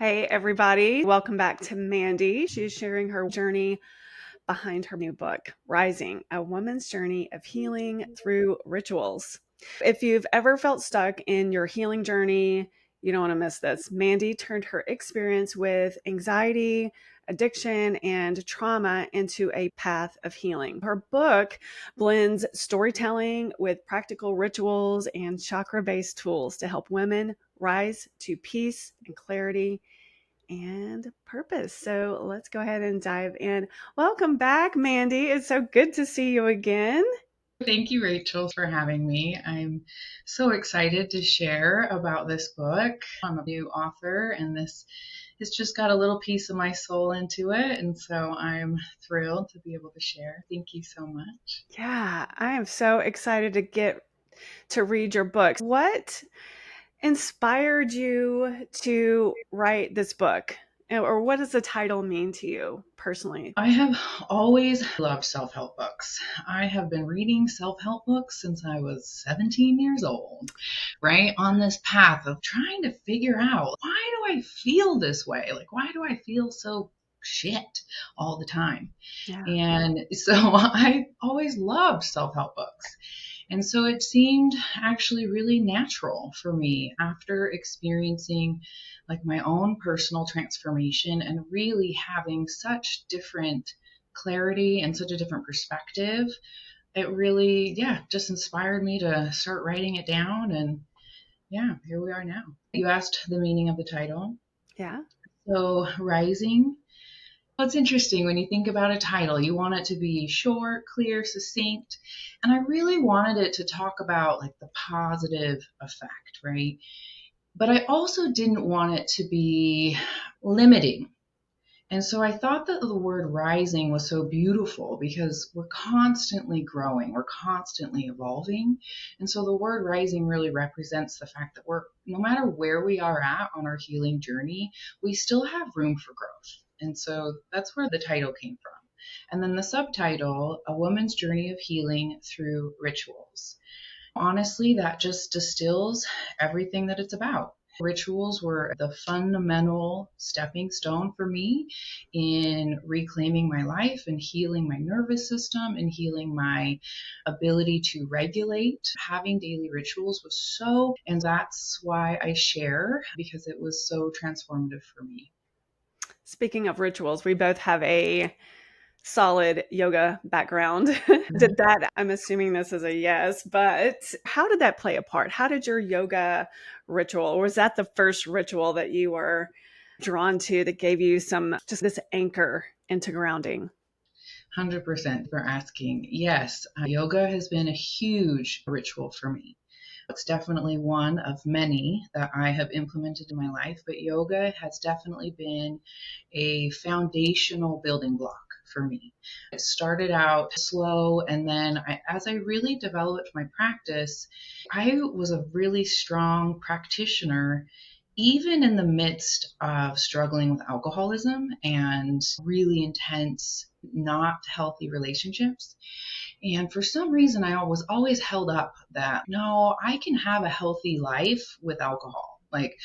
Hey, everybody. Welcome back to Mandi. She's sharing her journey behind her new book, Rising, A Woman's Journey of Healing Through Rituals. If you've ever felt stuck in your healing journey, you don't want to miss this. Mandi turned her experience with anxiety, addiction, and trauma into a path of healing. Her book blends storytelling with practical rituals and chakra-based tools to help women rise to peace and clarity and purpose. So let's go ahead and dive in. Welcome back, Mandi. It's so good to see you again. Thank you, Rachel, for having me. I'm so excited to share about this book. I'm a new author, and this has just got a little piece of my soul into it. And so I'm thrilled to be able to share. Thank you so much. Yeah, I am so excited to get to read your book. What inspired you to write this book? Or what does the title mean to you personally? I have always loved self-help books. I have been reading self-help books since I was 17 years old, right? On this path of trying to figure out, why do I feel this way? Like, why do I feel so shit all the time? Yeah. And so I always loved self-help books. And so it seemed actually really natural for me after experiencing like my own personal transformation and really having such different clarity and such a different perspective. It really, just inspired me to start writing it down. And here we are now. You asked the meaning of the title. Yeah. So, Rising. Well, it's interesting when you think about a title, you want it to be short, clear, succinct. And I really wanted it to talk about like the positive effect, right? But I also didn't want it to be limiting. And so I thought that the word rising was so beautiful because we're constantly growing, we're constantly evolving. And so the word rising really represents the fact that no matter where we are at on our healing journey, we still have room for growth. And so that's where the title came from. And then the subtitle, A Woman's Journey of Healing Through Rituals. Honestly, that just distills everything that it's about. Rituals were the fundamental stepping stone for me in reclaiming my life and healing my nervous system and healing my ability to regulate. Having daily rituals and that's why I share, because it was so transformative for me. Speaking of rituals, we both have a solid yoga background. Did that, I'm assuming this is a yes, but how did that play a part? How did your yoga ritual, or was that the first ritual that you were drawn to that gave you just this anchor into grounding? 100% for asking. Yes, yoga has been a huge ritual for me. It's definitely one of many that I have implemented in my life, but yoga has definitely been a foundational building block for me. It started out slow, and then as I really developed my practice, I was a really strong practitioner even in the midst of struggling with alcoholism and really intense, not healthy relationships. And for some reason, I was always held up that, no, I can have a healthy life with alcohol. Like,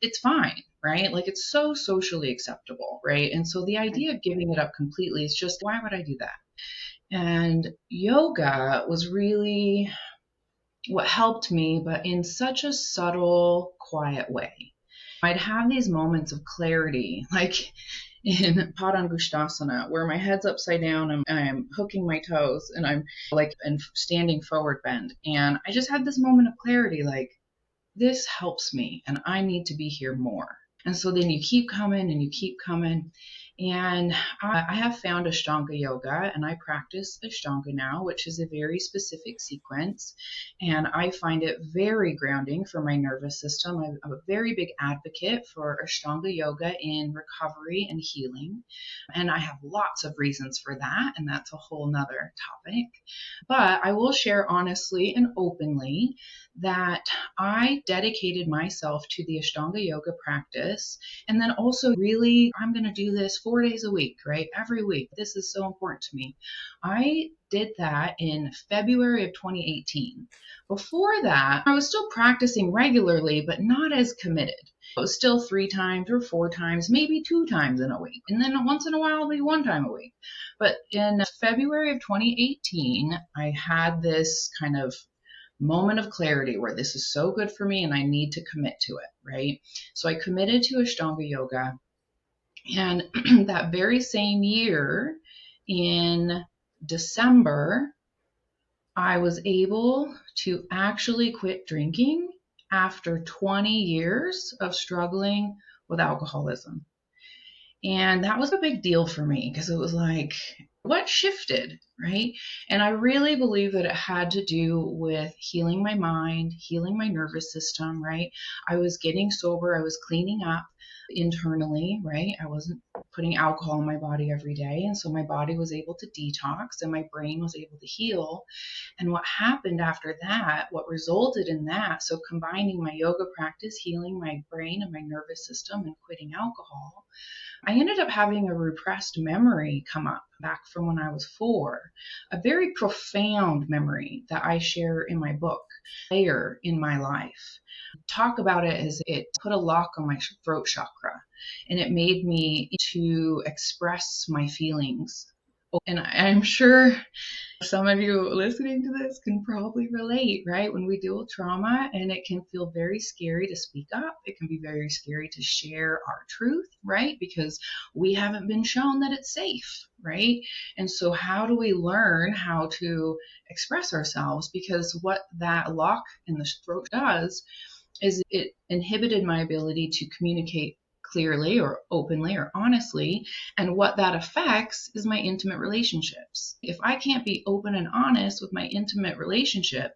it's fine, right? Like, it's so socially acceptable, right? And so the idea of giving it up completely is just, why would I do that? And yoga was really what helped me, but in such a subtle, quiet way. I'd have these moments of clarity, like in Padangusthasana, where my head's upside down and I'm hooking my toes and I'm like and standing forward bend. And I just had this moment of clarity, like, this helps me and I need to be here more. And so then you keep coming and you keep coming. And I have found Ashtanga yoga, and I practice Ashtanga now, which is a very specific sequence. And I find it very grounding for my nervous system. I'm a very big advocate for Ashtanga yoga in recovery and healing. And I have lots of reasons for that, and that's a whole nother topic. But I will share honestly and openly that I dedicated myself to the Ashtanga yoga practice. And then also really, I'm going to do this 4 days a week, right? Every week. This is so important to me. I did that in February of 2018. Before that, I was still practicing regularly, but not as committed. It was still 3 times or 4 times, maybe 2 times in a week. And then once in a while, maybe 1 time a week. But in February of 2018, I had this kind of moment of clarity where this is so good for me and I need to commit to it, right? So I committed to Ashtanga yoga. And that very same year in December, I was able to actually quit drinking after 20 years of struggling with alcoholism. And that was a big deal for me because it was like, what shifted, right? And I really believe that it had to do with healing my mind, healing my nervous system, right? I was getting sober, I was cleaning up internally, right? I wasn't putting alcohol in my body every day. And so my body was able to detox and my brain was able to heal. And what happened after that, what resulted in that, so combining my yoga practice, healing my brain and my nervous system, and quitting alcohol, I ended up having a repressed memory come up back from when I was 4, a very profound memory that I share in my book, Layer in My Life. Talk about it as it put a lock on my throat chakra, and it made me to express my feelings. And I'm sure some of you listening to this can probably relate, right? When we deal with trauma, and it can feel very scary to speak up. It can be very scary to share our truth, right? Because we haven't been shown that it's safe, right? And so how do we learn how to express ourselves? Because what that lock in the throat does is it inhibited my ability to communicate clearly or openly or honestly. And what that affects is my intimate relationships. If I can't be open and honest with my intimate relationship,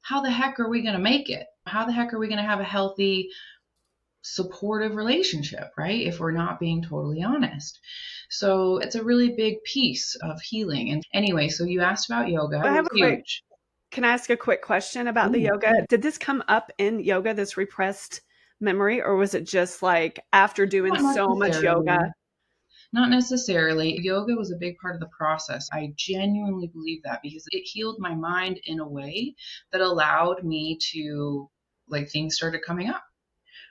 how the heck are we going to make it? How the heck are we going to have a healthy, supportive relationship, right? If we're not being totally honest. So it's a really big piece of healing. And anyway, so you asked about yoga. I It have was a quick, huge. can I ask a quick question about the yoga? Did this come up in yoga, this repressed memory, or was it just like after doing Not so much yoga? necessarily. Not necessarily. Yoga was a big part of the process. I genuinely believe that because it healed my mind in a way that allowed me to, like, things started coming up.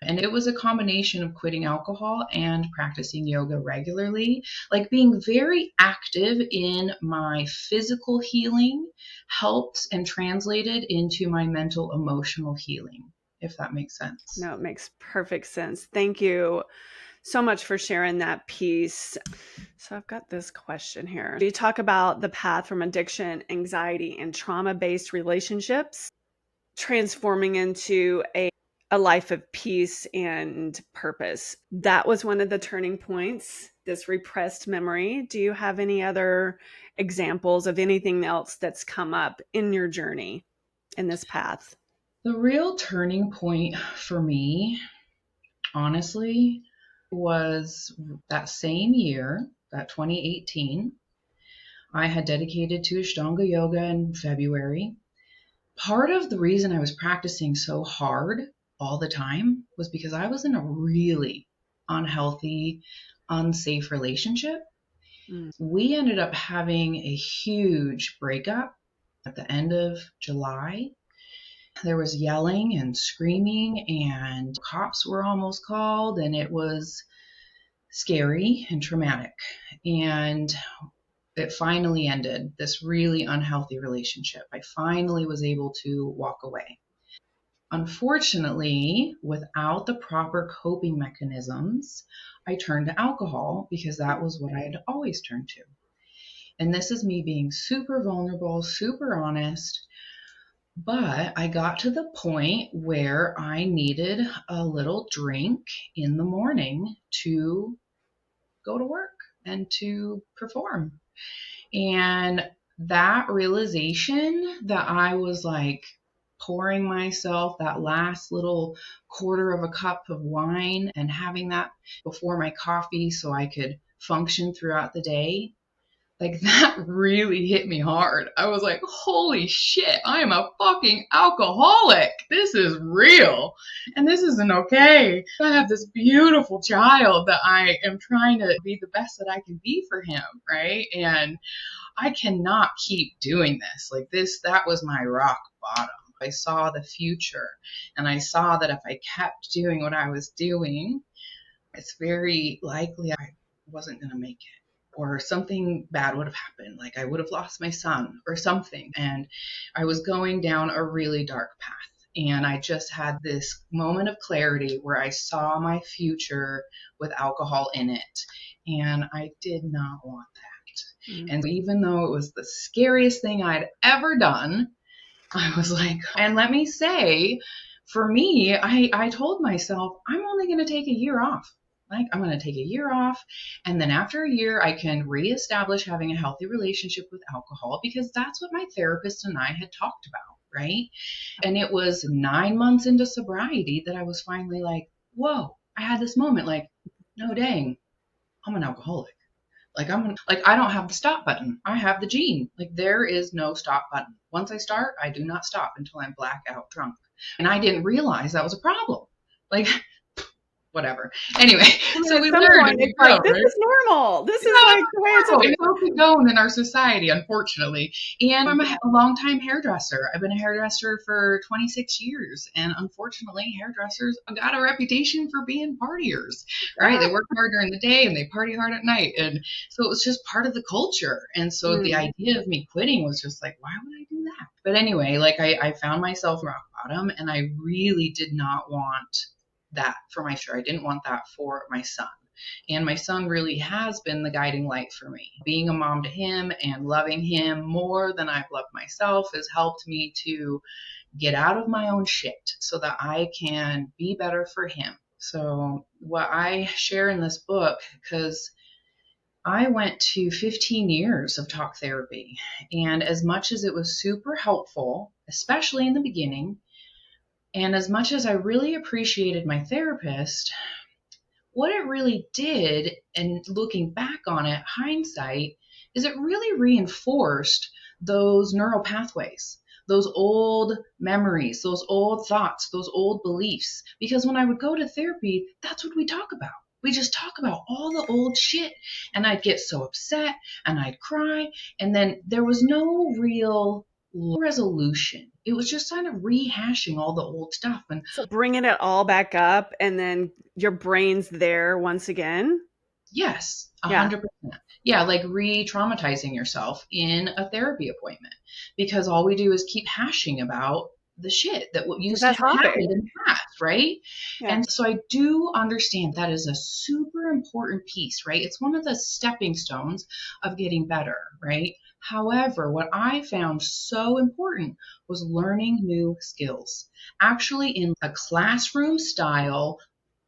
And it was a combination of quitting alcohol and practicing yoga regularly, like being very active in my physical healing helped and translated into my mental, emotional healing, if that makes sense. No, it makes perfect sense. Thank you so much for sharing that piece. So I've got this question here. You talk about the path from addiction, anxiety, and trauma-based relationships transforming into a life of peace and purpose. That was one of the turning points, this repressed memory. Do you have any other examples of anything else that's come up in your journey in this path? The real turning point for me, honestly, was that same year, that 2018. I had dedicated to Ashtanga yoga in February. Part of the reason I was practicing so hard all the time was because I was in a really unhealthy, unsafe relationship. We ended up having a huge breakup at the end of July. There was yelling and screaming, and cops were almost called, and it was scary and traumatic. And it finally ended, this really unhealthy relationship. I finally was able to walk away. Unfortunately, without the proper coping mechanisms, I turned to alcohol because that was what I had always turned to. And this is me being super vulnerable, super honest. But I got to the point where I needed a little drink in the morning to go to work and to perform. And that realization that I was like pouring myself that last little quarter of a cup of wine and having that before my coffee so I could function throughout the day, Like that really hit me hard. I was like, holy shit, I am a fucking alcoholic. This is real. And this isn't okay. I have this beautiful child that I am trying to be the best that I can be for him, right? And I cannot keep doing this. Like that was my rock bottom. I saw the future, and I saw that if I kept doing what I was doing, it's very likely I wasn't going to make it, or something bad would have happened. Like I would have lost my son or something. And I was going down a really dark path. And I just had this moment of clarity where I saw my future with alcohol in it. And I did not want that. Mm-hmm. And even though it was the scariest thing I'd ever done, I was like, and let me say, for me, I told myself, I'm only going to take a year off. Like, I'm going to take a year off. And then after a year, I can reestablish having a healthy relationship with alcohol, because that's what my therapist and I had talked about, right? And it was 9 months into sobriety that I was finally like, whoa, I had this moment like, no dang, I'm an alcoholic. Like I don't have the stop button. I have the gene. Like there is no stop button. Once I start, I do not stop until I'm blackout drunk. And I didn't realize that was a problem. Like whatever. Anyway, so we learned. It's like, this is normal. This is like the way it's always known in our society, unfortunately. And I'm a longtime hairdresser. I've been a hairdresser for 26 years. And unfortunately, hairdressers got a reputation for being partiers, right? They work hard during the day and they party hard at night. And so it was just part of the culture. And so the idea of me quitting was just like, why would I do that? But anyway, like I found myself rock bottom, and I really did not want that for my future. I didn't want that for my son. And my son really has been the guiding light for me. Being a mom to him and loving him more than I've loved myself has helped me to get out of my own shit so that I can be better for him. So what I share in this book, because I went to 15 years of talk therapy, and as much as it was super helpful, especially in the beginning, and as much as I really appreciated my therapist, what it really did, and looking back on it, hindsight, is it really reinforced those neural pathways, those old memories, those old thoughts, those old beliefs. Because when I would go to therapy, that's what we talk about. We just talk about all the old shit, and I'd get so upset and I'd cry, and then there was no real resolution. It was just kind of rehashing all the old stuff. And so bringing it all back up, and then your brain's there once again. Yes, 100%. Yeah, like re-traumatizing yourself in a therapy appointment, because all we do is keep hashing about the shit that what used to happen in the past, right? Yeah. And so I do understand that is a super important piece, right? It's one of the stepping stones of getting better, right? However, what I found so important was learning new skills. Actually, in a classroom style,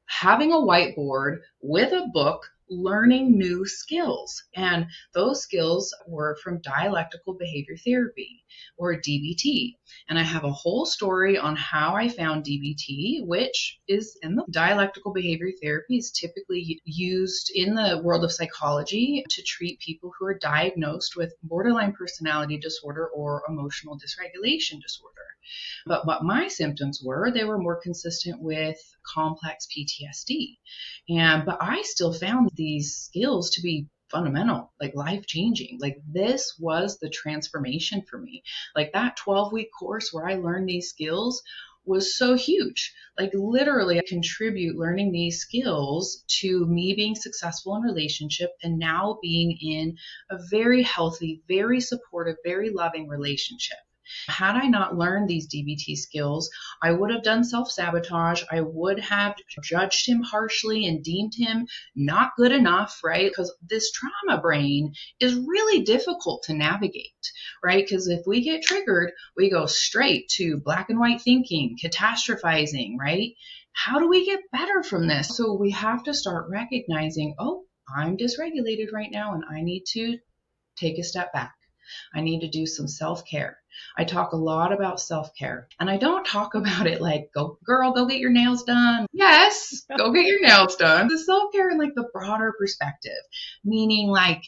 having a whiteboard with a book, learning new skills. And those skills were from dialectical behavior therapy, or DBT. And I have a whole story on how I found DBT, which is in the dialectical behavior therapy, is typically used in the world of psychology to treat people who are diagnosed with borderline personality disorder or emotional dysregulation disorder. But what my symptoms were, they were more consistent with complex PTSD. But I still found these skills to be fundamental, like life-changing. Like this was the transformation for me. Like that 12-week course where I learned these skills was so huge. Like literally I contribute learning these skills to me being successful in relationship, and now being in a very healthy, very supportive, very loving relationship. Had I not learned these DBT skills, I would have done self-sabotage. I would have judged him harshly and deemed him not good enough, right? Because this trauma brain is really difficult to navigate, right? Because if we get triggered, we go straight to black and white thinking, catastrophizing, right? How do we get better from this? So we have to start recognizing, oh, I'm dysregulated right now, and I need to take a step back. I need to do some self-care. I talk a lot about self-care, and I don't talk about it like, go girl, go get your nails done. Yes, go get your nails done. The self-care in like the broader perspective, meaning like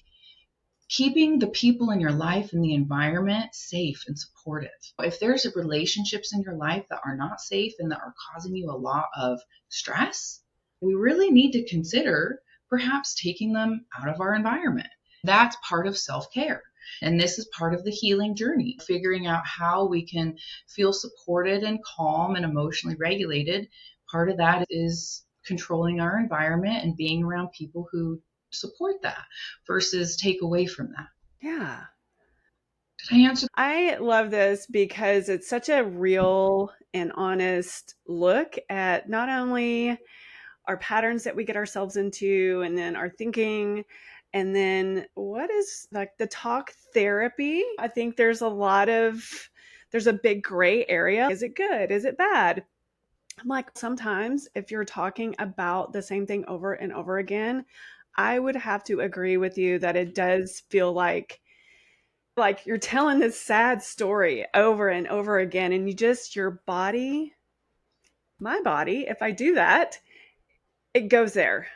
keeping the people in your life and the environment safe and supportive. If there's relationships in your life that are not safe and that are causing you a lot of stress, we really need to consider perhaps taking them out of our environment. That's part of self-care. And this is part of the healing journey, figuring out how we can feel supported and calm and emotionally regulated. Part of that is controlling our environment and being around people who support that versus take away from that. Yeah. Did I answer? I love this because it's such a real and honest look at not only our patterns that we get ourselves into and then our thinking, and then what is like the talk therapy. I think there's a big gray area. Is it good? Is it bad? I'm like, sometimes if you're talking about the same thing over and over again, I would have to agree with you that it does feel like you're telling this sad story over and over again, and your body, my body, if I do that, it goes there.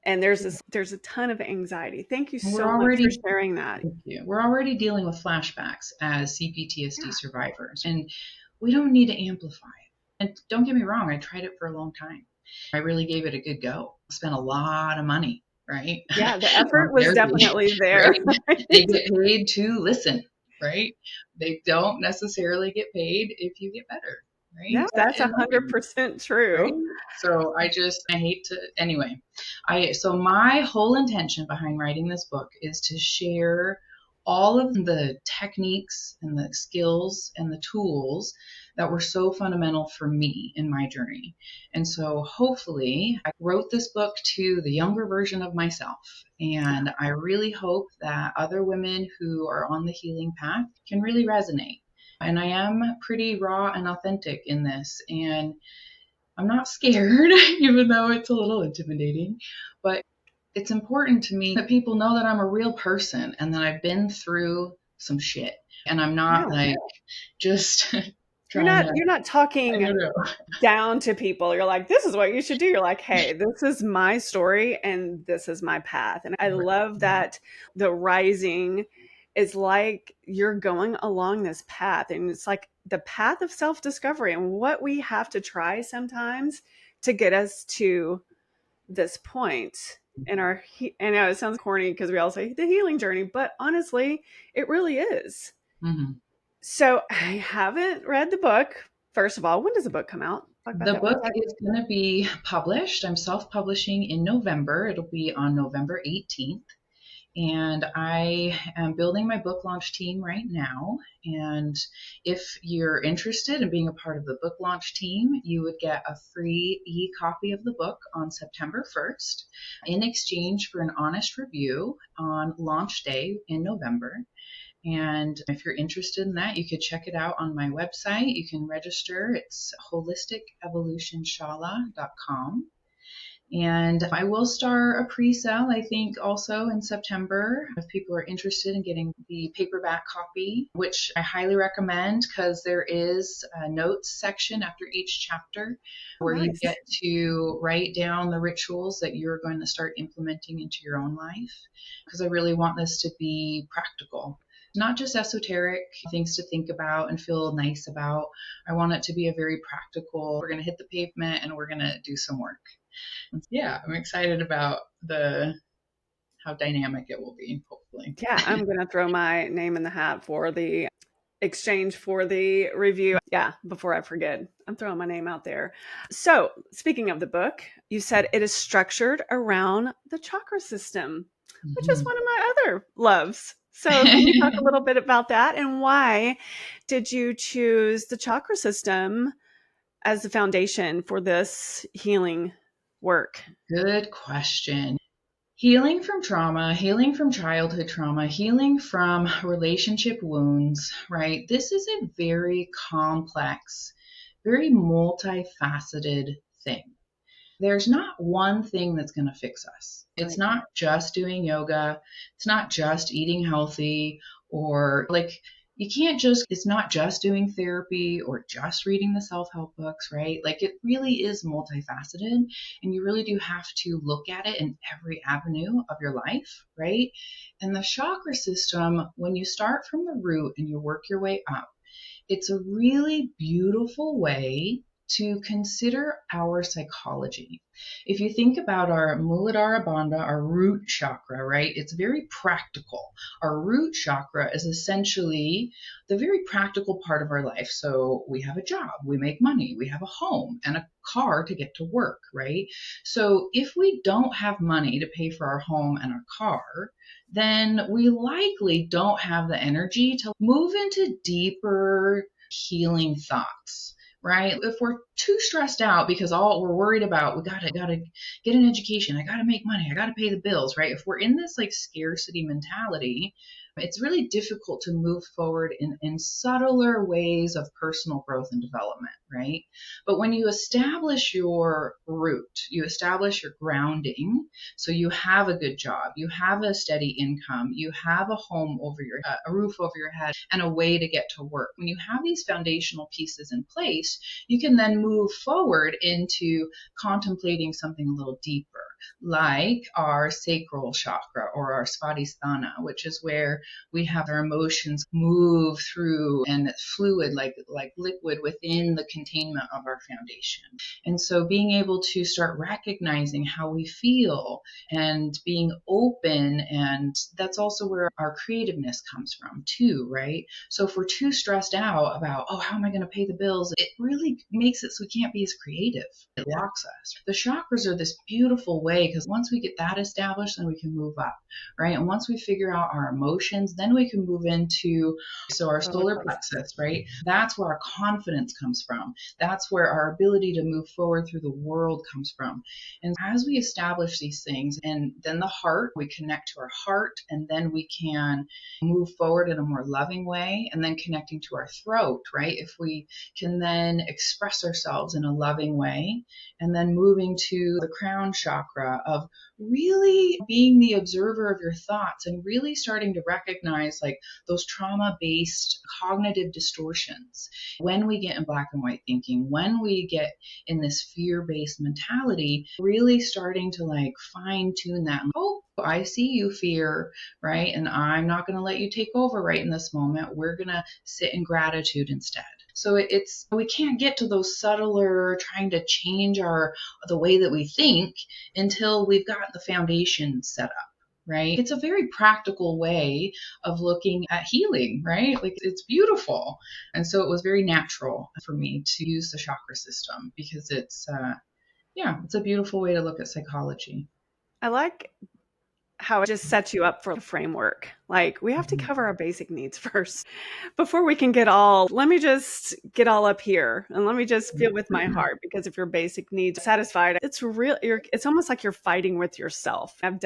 And there's a ton of anxiety. Thank you We're so much for already sharing that. We're already dealing with flashbacks as CPTSD survivors, and we don't need to amplify it. And don't get me wrong, I tried it for a long time. I really gave it a good go. Spent a lot of money, right? Yeah, the effort was definitely there. Right? They get paid to listen, right? They don't necessarily get paid if you get better, right? Yeah, that's 100% true. Right? So I hate to, anyway. So my whole intention behind writing this book is to share all of the techniques and the skills and the tools that were so fundamental for me in my journey. And so hopefully I wrote this book to the younger version of myself. And I really hope that other women who are on the healing path can really resonate. And I am pretty raw and authentic in this. And I'm not scared, even though it's a little intimidating. But it's important to me that people know that I'm a real person and that I've been through some shit. And I'm not just you're not talking down to people. You're like, this is what you should do. You're like, hey, this is my story and this is my path. And I love that the rising is like you're going along this path, and it's like the path of self-discovery and what we have to try sometimes to get us to this point in our I know it sounds corny because we all say the healing journey, but honestly, it really is. Mm-hmm. So I haven't read the book. First of all, when does the book come out? The book is going to be published. I'm self-publishing in November. It'll be on November 18th. And I am building my book launch team right now. And if you're interested in being a part of the book launch team, you would get a free e-copy of the book on September 1st in exchange for an honest review on launch day in November. And if you're interested in that, you could check it out on my website. You can register. It's holisticevolutionshala.com. And I will start a pre-sale, I think, also in September if people are interested in getting the paperback copy, which I highly recommend because there is a notes section after each chapter where you get to write down the rituals that you're going to start implementing into your own life, because I really want this to be practical. Not just esoteric things to think about and feel nice about. I want it to be a very practical, we're going to hit the pavement and we're going to do some work. Yeah, I'm excited about how dynamic it will be, hopefully. Yeah, I'm going to throw my name in the hat for the exchange for the review. Yeah, before I forget, I'm throwing my name out there. So speaking of the book, you said it is structured around the chakra system, which is one of my other loves. So can you talk a little bit about that, and why did you choose the chakra system as the foundation for this healing work? Good question. Healing from trauma, healing from childhood trauma, healing from relationship wounds, right? This is a very complex, very multifaceted thing. There's not one thing that's going to fix us. It's not just doing yoga. It's not just eating healthy, or like You can't just, it's not just doing therapy or just reading the self-help books, right? Like it really is multifaceted, and you really do have to look at it in every avenue of your life, right? And the chakra system, when you start from the root and you work your way up, it's a really beautiful way to consider our psychology. If you think about our Muladhara Bandha, our root chakra, right? It's very practical. Our root chakra is essentially the very practical part of our life. So we have a job, we make money, we have a home and a car to get to work, right? So if we don't have money to pay for our home and our car, then we likely don't have the energy to move into deeper healing thoughts, right? If we're too stressed out because all we're worried about, we gotta get an education, I gotta make money, I gotta pay the bills, right? If we're in this like scarcity mentality, it's really difficult to move forward in subtler ways of personal growth and development, right? But when you establish your root, you establish your grounding, so you have a good job, you have a steady income, you have a home over your head, a roof over your head, and a way to get to work. When you have these foundational pieces in place, you can then move forward into contemplating something a little deeper, like our sacral chakra or our svadhisthana, which is where we have our emotions move through and it's fluid, like liquid within the containment of our foundation. And so being able to start recognizing how we feel and being open, and that's also where our creativeness comes from too, right? So if we're too stressed out about, oh, how am I going to pay the bills? It really makes it so we can't be as creative. It blocks us. The chakras are this beautiful way, because once we get that established, then we can move up, right? And once we figure out our emotions, then we can move into, so our solar plexus, right? That's where our confidence comes from. That's where our ability to move forward through the world comes from. And as we establish these things, and then the heart, we connect to our heart, and then we can move forward in a more loving way, and then connecting to our throat, right? If we can then express ourselves in a loving way, and then moving to the crown chakra of really being the observer of your thoughts and really starting to recognize like those trauma-based cognitive distortions. When we get in black and white thinking, when we get in this fear-based mentality, really starting to like fine tune that. Oh, I see you, fear, right? And I'm not going to let you take over right in this moment. We're going to sit in gratitude instead. So it's, we can't get to those subtler trying to change the way that we think until we've got the foundation set up, right? It's a very practical way of looking at healing, right? Like it's beautiful. And so it was very natural for me to use the chakra system because it's a beautiful way to look at psychology. I like how it just sets you up for a framework. Like we have to cover our basic needs first before we can let me just get all up here and let me just feel with my heart, because if your basic needs are satisfied, it's almost like you're fighting with yourself. I've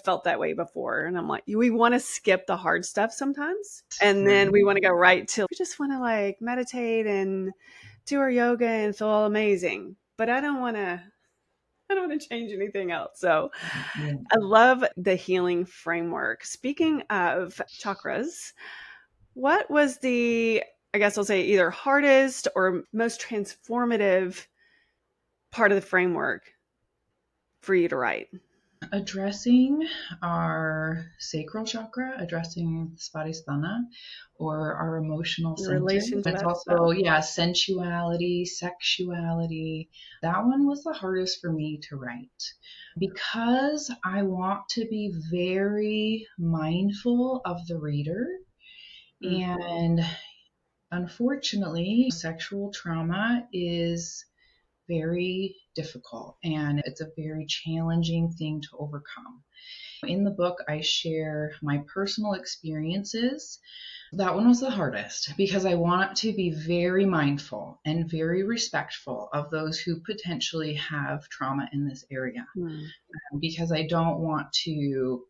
felt that way before. And I'm like, we want to skip the hard stuff sometimes. And then we want to go right to, we just want to like meditate and do our yoga and feel amazing. But I don't want to change anything else. So I love the healing framework. Speaking of chakras, what was I guess I'll say either hardest or most transformative part of the framework for you to write? Addressing our sacral chakra, addressing svadhisthana or our emotional center. Relationship. It's also, sensuality, sexuality. That one was the hardest for me to write because I want to be very mindful of the reader. And unfortunately, sexual trauma is very difficult and it's a very challenging thing to overcome. In the book, I share my personal experiences. That one was the hardest because I want to be very mindful and very respectful of those who potentially have trauma in this area, because I don't want to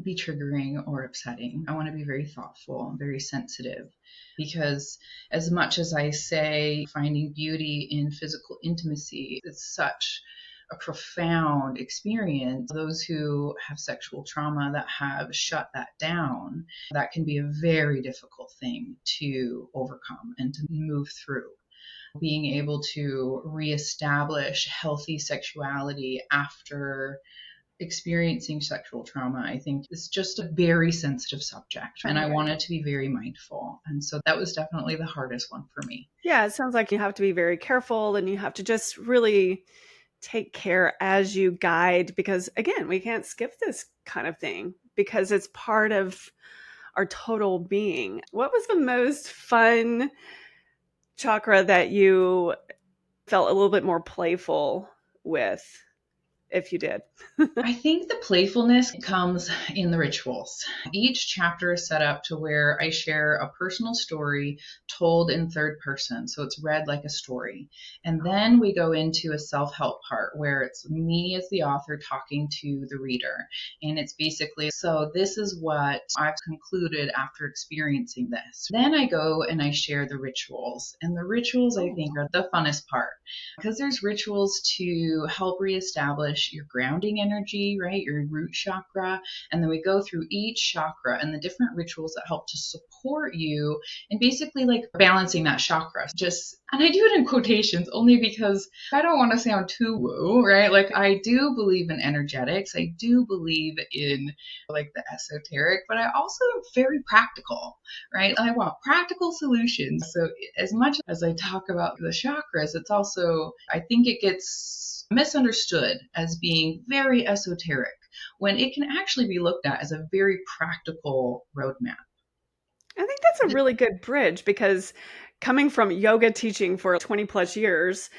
be triggering or upsetting. I want to be very thoughtful and very sensitive, because as much as I say finding beauty in physical intimacy, it's such a profound experience. Those who have sexual trauma that have shut that down, that can be a very difficult thing to overcome and to move through. Being able to reestablish healthy sexuality after experiencing sexual trauma, I think, is just a very sensitive subject. And I wanted to be very mindful. And so that was definitely the hardest one for me. Yeah, it sounds like you have to be very careful and you have to just really take care as you guide, because again, we can't skip this kind of thing because it's part of our total being. What was the most fun chakra that you felt a little bit more playful with, if you did? I think the playfulness comes in the rituals. Each chapter is set up to where I share a personal story told in third person. So it's read like a story. And then we go into a self-help part where it's me as the author talking to the reader. And it's basically, so this is what I've concluded after experiencing this. Then I go and I share the rituals. And the rituals, I think, are the funnest part because there's rituals to help reestablish your grounding energy, right? Your root chakra. And then we go through each chakra and the different rituals that help to support you and basically like balancing that chakra. And I do it in quotations only because I don't want to sound too woo, right? Like I do believe in energetics. I do believe in like the esoteric, but I also am very practical, right? I want practical solutions. So as much as I talk about the chakras, it's also, I think it gets misunderstood as being very esoteric when it can actually be looked at as a very practical roadmap. I think that's a really good bridge because coming from yoga teaching for 20 plus years,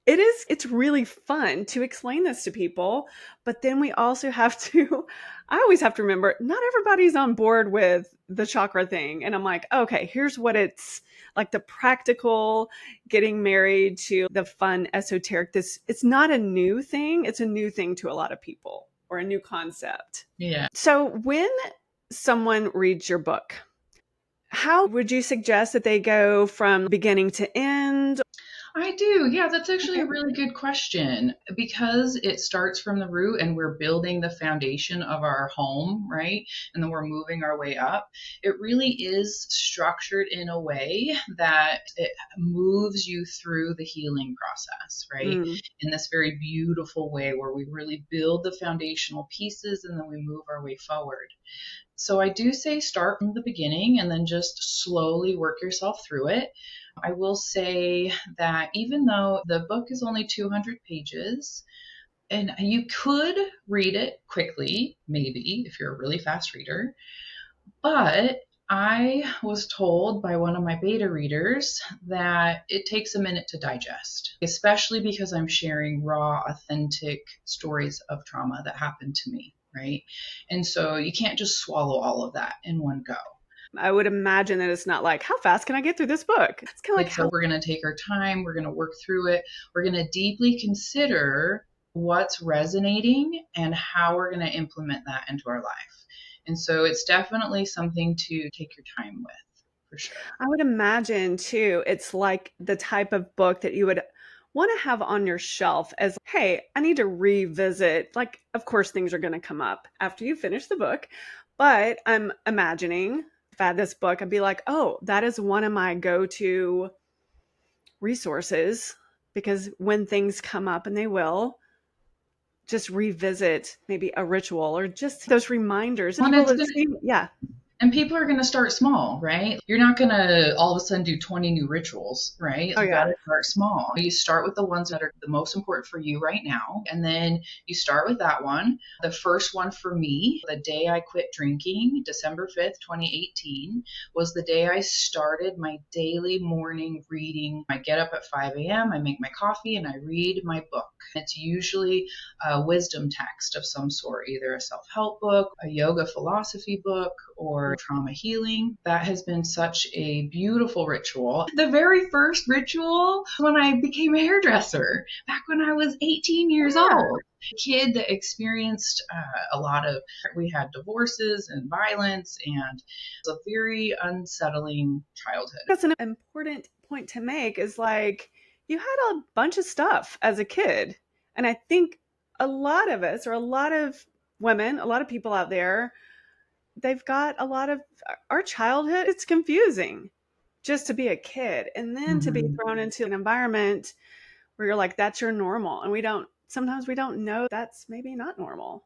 it's really fun to explain this to people, but then we also have to, I always have to remember, not everybody's on board with the chakra thing. And I'm like, okay, here's what it's like, the practical getting married to the fun esoteric. It's not a new thing. It's a new thing to a lot of people or a new concept. Yeah. So when someone reads your book, how would you suggest that they go from beginning to end? I do. Yeah, that's actually a really good question because it starts from the root and we're building the foundation of our home, right? And then we're moving our way up. It really is structured in a way that it moves you through the healing process, right? In this very beautiful way where we really build the foundational pieces and then we move our way forward. So I do say start from the beginning and then just slowly work yourself through it. I will say that even though the book is only 200 pages, and you could read it quickly, maybe, if you're a really fast reader, but I was told by one of my beta readers that it takes a minute to digest, especially because I'm sharing raw, authentic stories of trauma that happened to me, right? And so you can't just swallow all of that in one go. I would imagine that it's not like, how fast can I get through this book? It's kind of like, so we're going to take our time. We're going to work through it. We're going to deeply consider what's resonating and how we're going to implement that into our life. And so it's definitely something to take your time with, for sure. I would imagine too, it's like the type of book that you would want to have on your shelf as, hey, I need to revisit. Like, of course, things are going to come up after you finish the book, but I'm imagining if I had this book, I'd be like, oh, that is one of my go-to resources, because when things come up, and they will, just revisit maybe a ritual or just those reminders. And people are going to start small, right? You're not going to all of a sudden do 20 new rituals, right? You got to start small. You start with the ones that are the most important for you right now. And then you start with that one. The first one for me, the day I quit drinking, December 5th, 2018, was the day I started my daily morning reading. I get up at 5 a.m., I make my coffee, and I read my book. It's usually a wisdom text of some sort, either a self-help book, a yoga philosophy book, or trauma healing. That has been such a beautiful ritual. The very first ritual when I became a hairdresser, back when I was 18 years old. A kid that experienced we had divorces and violence, and it was a very unsettling childhood. That's an important point to make, is like, you had a bunch of stuff as a kid. And I think a lot of us, or a lot of women, a lot of people out there, they've got a lot of our childhood. It's confusing just to be a kid and then to be Mhm. thrown into an environment where you're like, that's your normal. And sometimes we don't know that's maybe not normal.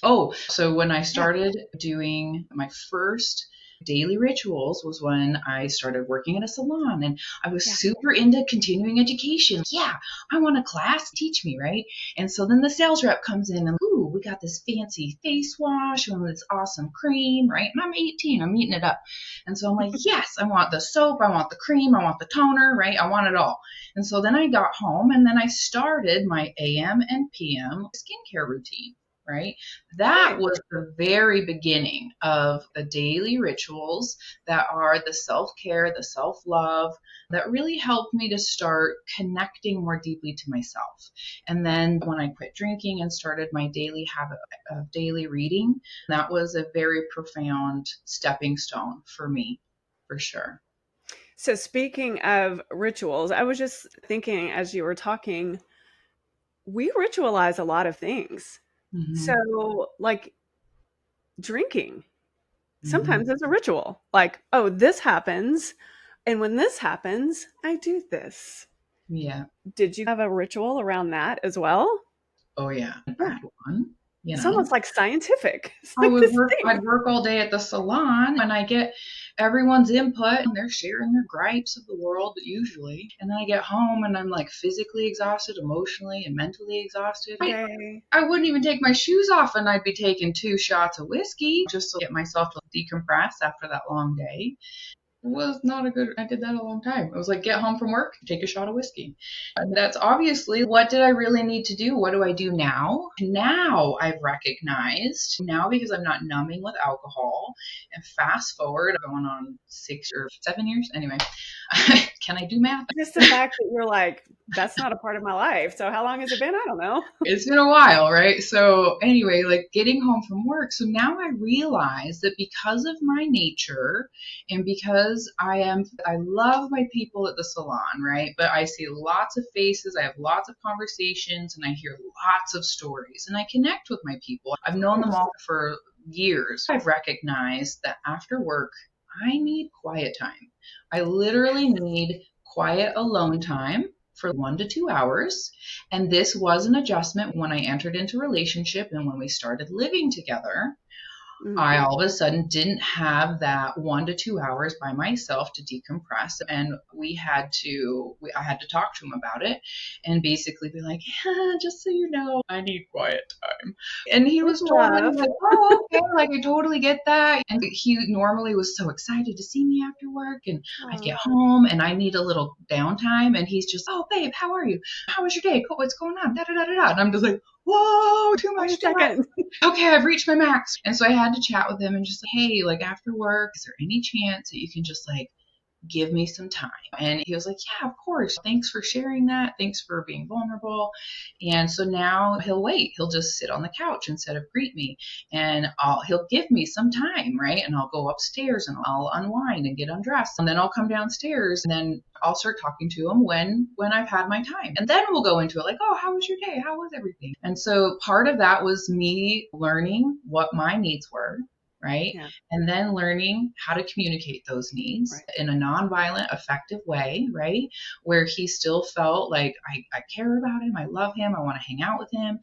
Oh, so when I Yeah. started doing my first daily rituals was when I started working in a salon, and I was Yeah. super into continuing education. Yeah, I want a class, teach me, right? And so then the sales rep comes in and, ooh, we got this fancy face wash and this awesome cream, right? And I'm 18, I'm eating it up. And so I'm like, yes, I want the soap, I want the cream, I want the toner, right? I want it all. And so then I got home and then I started my AM and PM skincare routine, right? That Nice. was the very beginning of the daily rituals that are the self care, the self love that really helped me to start connecting more deeply to myself. And then when I quit drinking and started my daily habit of daily reading, that was a very profound stepping stone for me, for sure. So speaking of rituals, I was just thinking as you were talking, we ritualize a lot of things. Mm-hmm. So like drinking, Mm-hmm. sometimes it's a ritual. Like, oh, this happens. And when this happens, I do this. Yeah. Did you have a ritual around that as well? Oh, yeah. I Yeah. had one, you It's know. almost like scientific. It's I like would this work, thing. I'd work all day at the salon and I get everyone's input and they're sharing their gripes of the world usually. And then I get home and I'm like physically exhausted, emotionally and mentally exhausted. Day. I wouldn't even take my shoes off and I'd be taking 2 shots of whiskey just to get myself to decompress after that long day. Was not a good, I did that a long time. It was like, get home from work, take a shot of whiskey. And that's obviously, what did I really need to do? What do I do now? Now I've recognized, now because I'm not numbing with alcohol, and fast forward, going on 6 or 7 years. Anyway, can I do math? Just the fact that you're like, that's not a part of my life. So how long has it been? I don't know. It's been a while, right? So anyway, like getting home from work. So now I realize that because of my nature and because I love my people at the salon, right? But I see lots of faces, I have lots of conversations, and I hear lots of stories, and I connect with my people. I've Of known them course. all for years. I've recognized that after work, I need quiet time. I literally need quiet alone time for 1 to 2 hours. And this was an adjustment when I entered into a relationship and when we started living together. I Mhm. all of a sudden didn't have that 1 to 2 hours by myself to decompress. And I had to talk to him about it and basically be like, just so you know, I need quiet time. And he With was totally love. like, oh, okay, like I totally get that. And he normally was so excited to see me after work. And I'd Oh, get home and I need a little downtime. And he's just, oh, babe, how are you? How was your day? What's going on? Da da da da da. And I'm just like, whoa, too wait a much, too much. second. Okay, I've reached my max. And so I had to chat with him and just like, hey, like after work, is there any chance that you can just like give me some time? And he was like, yeah, of course. Thanks for sharing that. Thanks for being vulnerable. And so now he'll wait. He'll just sit on the couch instead of greet me. And he'll give me some time, right? And I'll go upstairs and I'll unwind and get undressed. And then I'll come downstairs and then I'll start talking to him when I've had my time. And then we'll go into it like, oh, how was your day? How was everything? And so part of that was me learning what my needs were, right? Yeah, And then learning how to communicate those needs right. in a nonviolent, effective way, right? Where he still felt like I care about him, I love him, I want to hang out with him.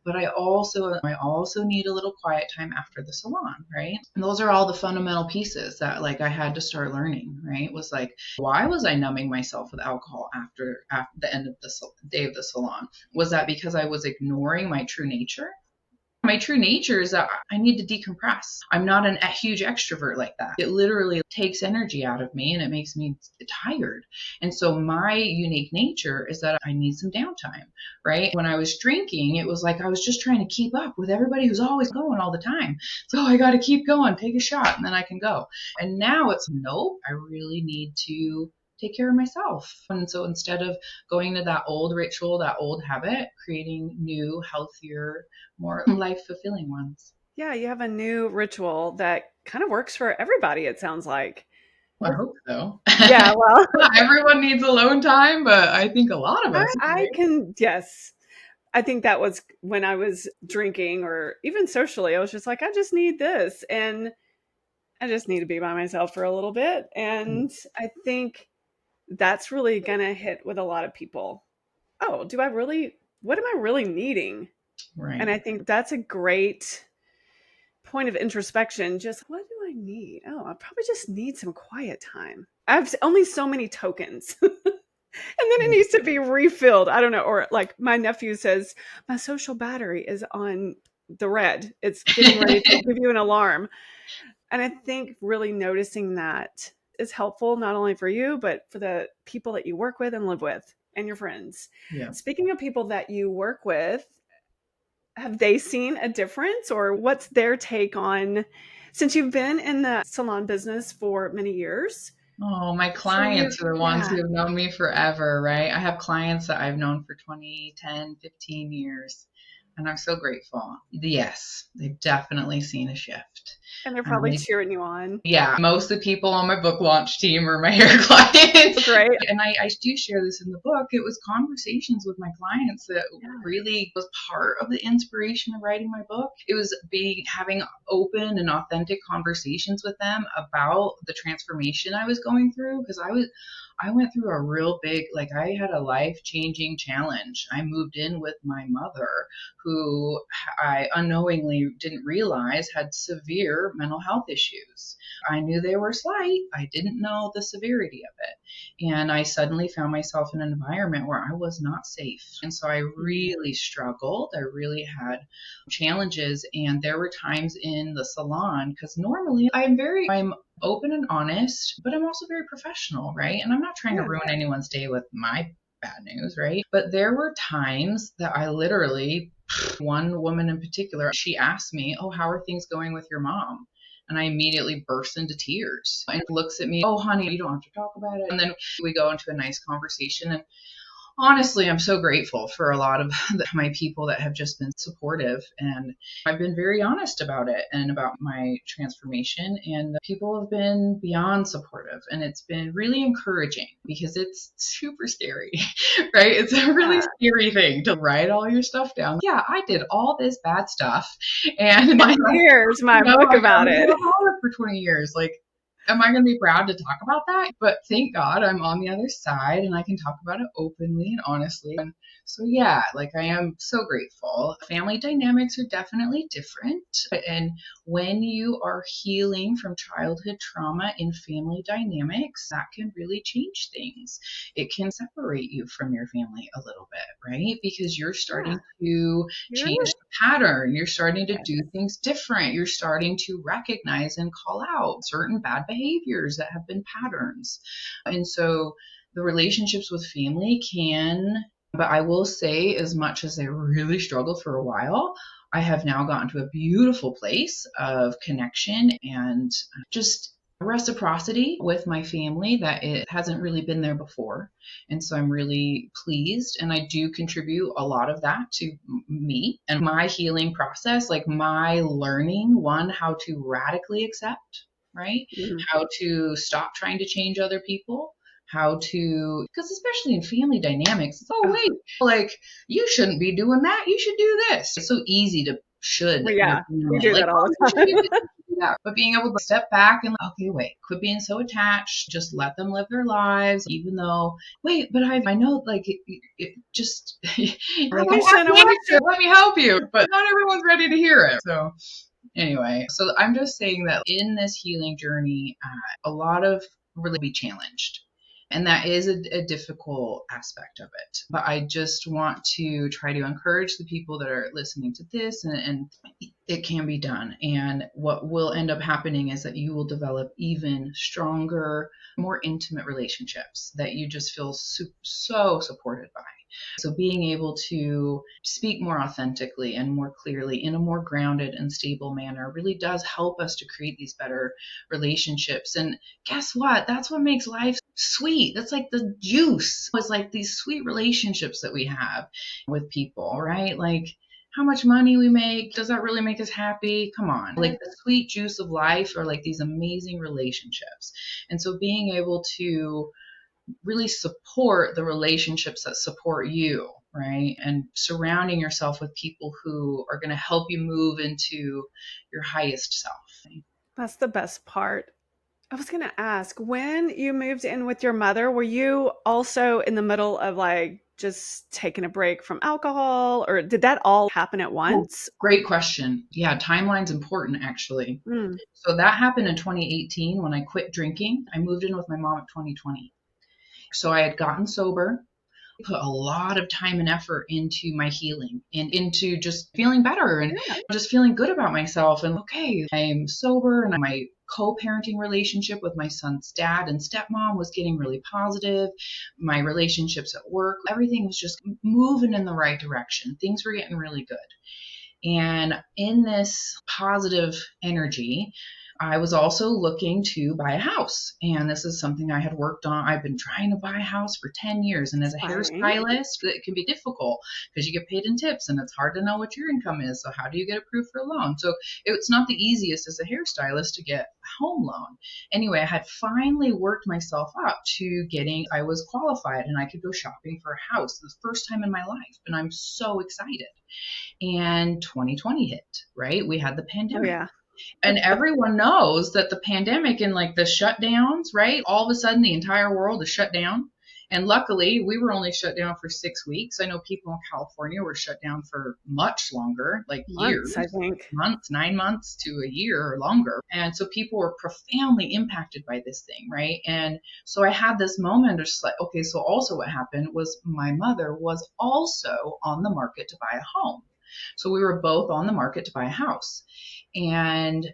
But I also need a little quiet time after the salon, right? And those are all the fundamental pieces that like I had to start learning, right? It was like, why was I numbing myself with alcohol after the end of the day of the salon? Was that because I was ignoring my true nature? My true nature is that I need to decompress. I'm not a huge extrovert like that. It literally takes energy out of me and it makes me tired. And so my unique nature is that I need some downtime, right? When I was drinking, it was like I was just trying to keep up with everybody who's always going all the time. So I got to keep going, take a shot, and then I can go. And now it's nope, I really need to take care of myself. And so instead of going to that old ritual, that old habit, creating new, healthier, more life fulfilling ones. Yeah, you have a new ritual that kind of works for everybody, it sounds like. I hope so. Yeah, well, Not everyone needs alone time, but I think a lot of us, I right? can, yes. I think that was when I was drinking or even socially, I was just like, I just need this. And I just need to be by myself for a little bit. And I think that's really going to hit with a lot of people. Oh, what am I really needing? And Right. I think that's a great point of introspection. Just what do I need? Oh, I probably just need some quiet time. I have only so many tokens. And then it needs to be refilled. I don't know. Or like my nephew says, my social battery is on the red. It's getting ready to give you an alarm. And I think really noticing that is helpful, not only for you, but for the people that you work with and live with and your friends. Yeah. Speaking of people that you work with, have they seen a difference, or what's their take on, since you've been in the salon business for many years? Oh, my So you, clients are the ones yeah, who have known me forever, right? I have clients that I've known for 20, 10, 15 years, and I'm so grateful. Yes, they've definitely seen a shift. and they're probably They cheering you on. Yeah, most of the people on my book launch team are my hair clients. Great. And I do share this in the book. It was conversations with my clients that Yeah. really was part of the inspiration of writing my book. It was having open and authentic conversations with them about the transformation I was going through, because I went through a real big, like, I had a life-changing challenge. I moved in with my mother, who I unknowingly didn't realize had severe mental health issues. I knew they were slight. I didn't know the severity of it. And I suddenly found myself in an environment where I was not safe. And so I really struggled. I really had challenges. And there were times in the salon, because normally I'm open and honest, but I'm also very professional, right? And I'm not trying to Yeah. ruin anyone's day with my bad news, right? But there were times that I literally, one woman in particular, she asked me, "Oh, how are things going with your mom?" And I immediately burst into tears and looks at me, "Oh, honey, you don't have to talk about it." And then we go into a nice conversation. And honestly, I'm so grateful for a lot of my people that have just been supportive. And I've been very honest about it and about my transformation. And people have been beyond supportive. And it's been really encouraging, because it's super scary, right? It's a really scary thing to write all your stuff down. Yeah, I did all this bad stuff. And Here's my book about I was it. an alcoholic for 20 years. Like, am I going to be proud to talk about that? But thank God I'm on the other side and I can talk about it openly and honestly. And so, yeah, like, I am so grateful. Family dynamics are definitely different. And when you are healing from childhood trauma in family dynamics, that can really change things. It can separate you from your family a little bit, right? Because you're starting to change the pattern. You're starting to do things different. You're starting to recognize and call out certain bad behaviors that have been patterns. And so the relationships with family but I will say, as much as I really struggled for a while, I have now gotten to a beautiful place of connection and just reciprocity with my family that it hasn't really been there before. And so I'm really pleased. And I do contribute a lot of that to me and my healing process, like my learning, one, how to radically accept, right? How to stop trying to change other people. How to, because especially in family dynamics, oh, wait, like, you shouldn't be doing that. You should do this. It's so easy to should. Well, yeah, we do like, that all oh, the time. that. But being able to step back and, okay, wait, quit being so attached. Just let them live their lives, even though, wait, but I know, like, it just, like, let me help you. But not everyone's ready to hear it. So anyway, so I'm just saying that in this healing journey, a lot of really be challenged. And that is a difficult aspect of it. But I just want to try to encourage the people that are listening to this, and it can be done. And what will end up happening is that you will develop even stronger, more intimate relationships that you just feel so supported by. So being able to speak more authentically and more clearly in a more grounded and stable manner really does help us to create these better relationships. And guess what? That's what makes life sweet. That's like the juice. It's like these sweet relationships that we have with people, right? Like, how much money we make, does that really make us happy? Come on. Like, the sweet juice of life are like these amazing relationships. And so being able to really support the relationships that support you right? And surrounding yourself with people who are going to help you move into your highest self. That's the best part. I was going to ask, when you moved in with your mother, were you also in the middle of like just taking a break from alcohol, or did that all happen at Oh, once? great question. Yeah, timeline's important actually. Mm, So that happened in 2018 when I quit drinking. I moved in with my mom in 2020. So I had gotten sober, put a lot of time and effort into my healing and into just feeling better and yeah. just feeling good about myself. And okay, I'm sober, and my co-parenting relationship with my son's dad and stepmom was getting really positive. My relationships at work, everything was just moving in the right direction. Things were getting really good. And in this positive energy, I was also looking to buy a house. And this is something I had worked on. I've been trying to buy a house for 10 years. And as a Inspiring. hairstylist, it can be difficult because you get paid in tips and it's hard to know what your income is. So, how do you get approved for a loan? So, it's not the easiest as a hairstylist to get a home loan. Anyway, I had finally worked myself up to I was qualified and I could go shopping for a house the first time in my life. And I'm so excited. And 2020 hit, right? We had the Oh, pandemic. yeah. And everyone knows that the pandemic and like the shutdowns, right? All of a sudden, the entire world is shut down. And luckily, we were only shut down for 6 weeks. I know people in California were shut down for much longer, like years, Months, I think. months, 9 months to a year or longer. And so people were profoundly impacted by this thing, right? And so I had this moment of just like, okay, so also what happened was my mother was also on the market to buy a home. So we were both on the market to buy a house. And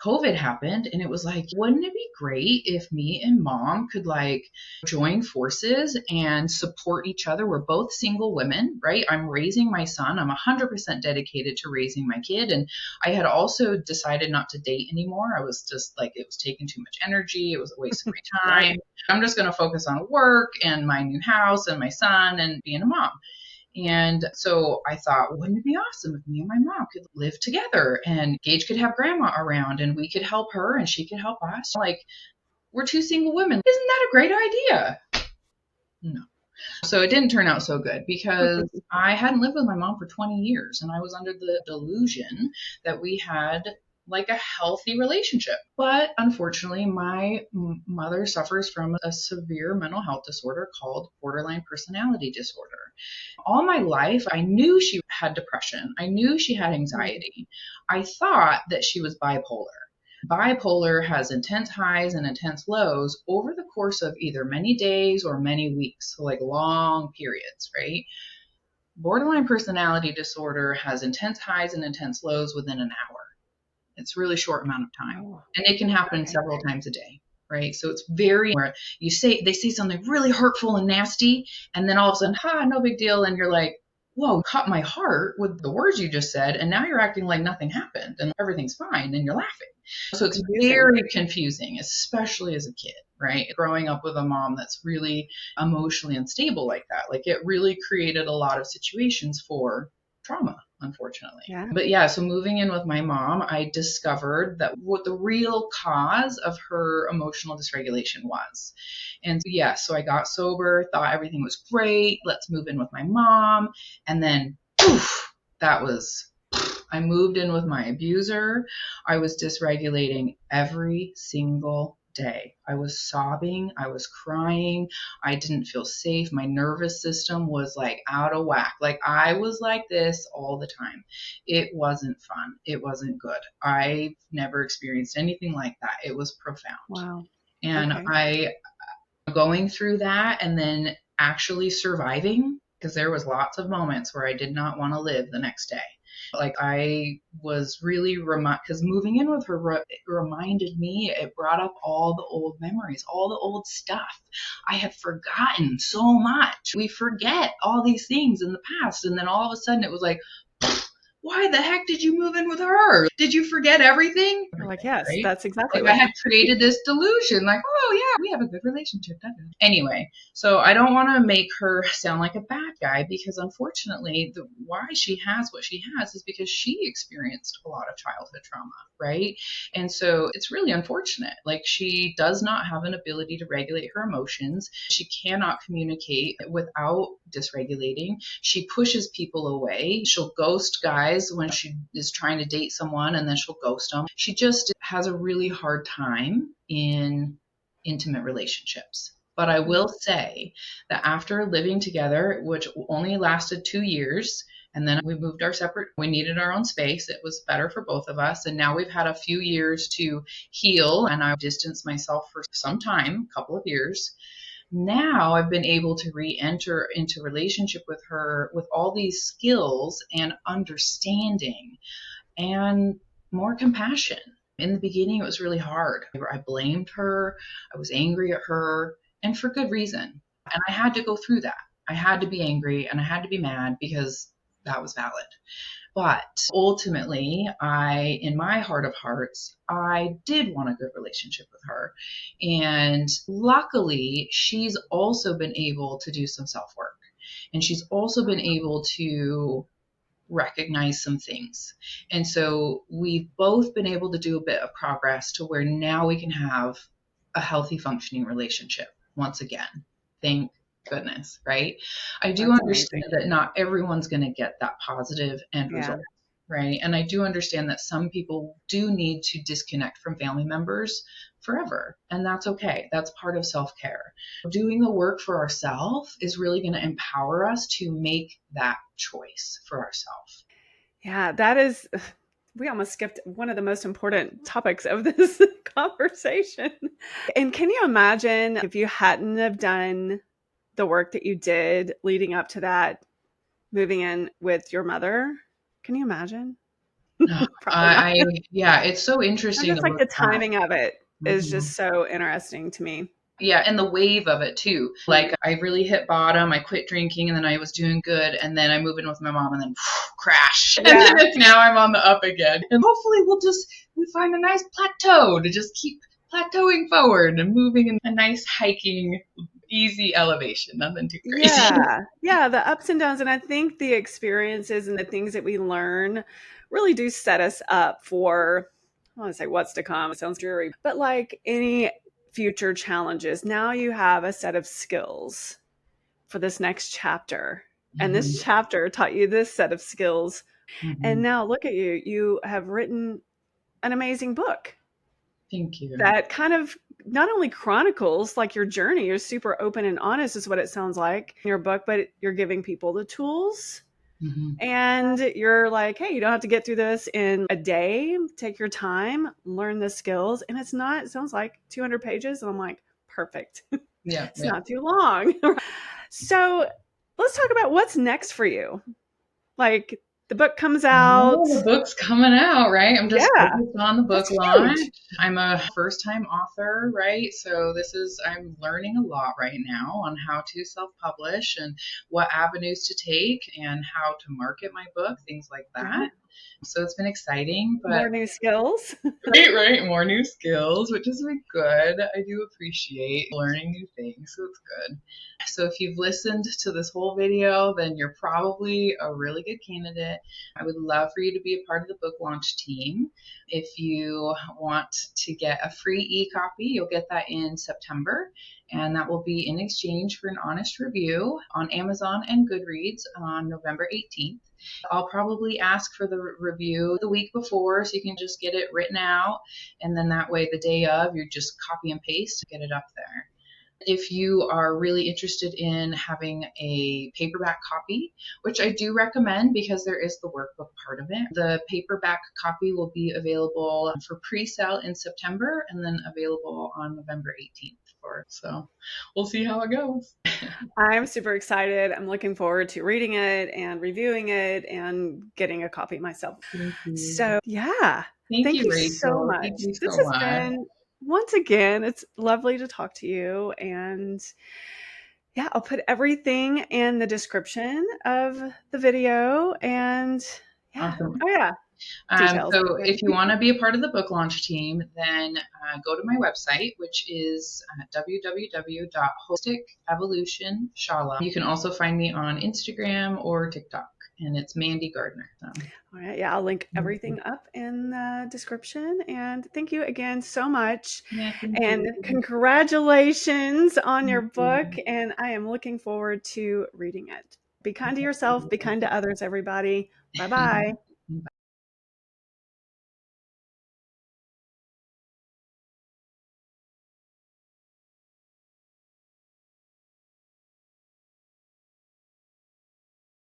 COVID happened, and it was like, wouldn't it be great if me and mom could like join forces and support each other? We're both single women, right? I'm raising my son. I'm 100% dedicated to raising my kid. And I had also decided not to date anymore. I was just like, it was taking too much energy. It was a waste of my Right. time. I'm just going to focus on work and my new house and my son and being a mom. And so I thought, wouldn't it be awesome if me and my mom could live together and Gage could have grandma around and we could help her and she could help us? Like, we're two single women. Isn't that a great idea? No. So it didn't turn out so good because I hadn't lived with my mom for 20 years and I was under the delusion that we had like a healthy relationship. But unfortunately, my mother suffers from a severe mental health disorder called borderline personality disorder. All my life, I knew she had depression. I knew she had anxiety. I thought that she was bipolar. Bipolar has intense highs and intense lows over the course of either many days or many weeks, so like long periods, right? Borderline personality disorder has intense highs and intense lows within an hour. It's a really short amount of time. Oh, And it can happen okay. several times a day, right? So it's very where they say something really hurtful and nasty, and then all of a sudden, no big deal. And you're like, whoa, caught my heart with the words you just said. And now you're acting like nothing happened and everything's fine and you're laughing. So it's Confusing. very confusing, especially as a kid, right? Growing up with a mom that's really emotionally unstable like that. Like it really created a lot of situations for trauma, unfortunately. Yeah. But yeah, so moving in with my mom, I discovered that what the real cause of her emotional dysregulation was. And yeah, so I got sober, thought everything was great. Let's move in with my mom. And then poof, I moved in with my abuser. I was dysregulating every single day. I was sobbing. I was crying. I didn't feel safe. My nervous system was like out of whack. Like I was like this all the time. It wasn't fun. It wasn't good. I've never experienced anything like that. It was profound. Wow. And Okay. I going through that and then actually surviving because there was lots of moments where I did not want to live the next day. Like I was really because moving in with her reminded me, it brought up all the old memories, all the old stuff. I had forgotten so much. We forget all these things in the past. And then all of a sudden it was like, why the heck did you move in with her? Did you forget everything? You're like, yes, Right? that's exactly Like I what had created this delusion, like, oh yeah, we have a good relationship. Anyway, so I don't want to make her sound like a bad guy, because unfortunately, why she has what she has is because she experienced a lot of childhood trauma, right? And so it's really unfortunate. Like, she does not have an ability to regulate her emotions. She cannot communicate without dysregulating. She pushes people away. She'll ghost guys when she is trying to date someone, and then she'll ghost them. She just has a really hard time in intimate relationships. But I will say that after living together, which only lasted 2 years, and then we moved our separate, we needed our own space. It was better for both of us. And now we've had a few years to heal, and I've distanced myself for some time, a couple of years. Now I've been able to re-enter into relationship with her with all these skills and understanding and more compassion. In the beginning, it was really hard. I blamed her. I was angry at her, and for good reason. And I had to go through that. I had to be angry and I had to be mad, because that was valid. But ultimately, in my heart of hearts, I did want a good relationship with her. And luckily, she's also been able to do some self work. And she's also been able to recognize some things. And so we've both been able to do a bit of progress to where now we can have a healthy functioning relationship once again. Thank goodness, right? I do That's understand amazing. that not everyone's going to get that positive end Yeah. result, right? And I do understand that some people do need to disconnect from family members forever, and that's okay. That's part of self-care. Doing the work for ourselves is really going to empower us to make that choice for ourselves. Yeah, that is, we almost skipped one of the most important topics of this conversation. And can you imagine if you hadn't have done the work that you did leading up to that, moving in with your mother? Can you imagine? Probably not. Yeah, it's so I'm interesting to just like look the back. timing of it is Mhm. just so interesting to me. Yeah, and the wave of it too. Like, I really hit bottom. I quit drinking, and then I was doing good, and then I moved in with my mom, and then crash. And Yeah. then now I'm on the up again. And hopefully we find a nice plateau to just keep plateauing forward and moving in a nice hiking, easy elevation. Nothing too crazy. Yeah. Yeah. The ups and downs. And I think the experiences and the things that we learn really do set us up for, I want to say what's to come. It sounds dreary, but like any future challenges, now you have a set of skills for this next chapter. And Mhm. this chapter taught you this set of skills. And Mhm. now look at you. You have written an amazing book Thank you. that kind of not only chronicles like your journey, you're super open and honest is what it sounds like in your book, but you're giving people the tools, Mhm. and you're like, hey, you don't have to get through this in a day. Take your time, learn the skills. And it's not, it sounds like 200 pages. And I'm like, perfect. Yeah, It's yeah. not too long. So let's talk about what's next for you. Like, the book comes out. Well, the book's coming out, right? I'm just Yeah, focused on the book that's launch. huge. I'm a first time author, right? So I'm learning a lot right now on how to self publish and what avenues to take and how to market my book, things like Yeah. that. So it's been exciting, but More new skills. right, more new skills, which is really good. I do appreciate learning new things, so it's good. So if you've listened to this whole video, then you're probably a really good candidate. I would love for you to be a part of the book launch team. If you want to get a free e-copy, you'll get that in September, and that will be in exchange for an honest review on Amazon and Goodreads on November 18th. I'll probably ask for the review the week before so you can just get it written out. And then that way, the day of, you just copy and paste, get it up there. If you are really interested in having a paperback copy, which I do recommend because there is the workbook part of it, the paperback copy will be available for pre-sale in September and then available on November 18th. So we'll see how it goes. I'm super excited. I'm looking forward to reading it and reviewing it and getting a copy myself. Thank you. So, yeah, Thank thank you, you so Rachel. much. Thank you This so has much. been, once again, it's lovely to talk to you. And yeah, I'll put everything in the description of the video. And Yeah. Awesome. Oh, yeah. Details. So if you want to be a part of the book launch team, then go to my website, which is www.holisticevolution.shala. You can also find me on Instagram or TikTok, and it's Mandi Gardner. So. All right. Yeah, I'll link everything up in the description. And thank you again so much. Yeah, thank And you. congratulations on your Thank you. book. And I am looking forward to reading it. Be kind to yourself, be kind to others, everybody. Bye bye.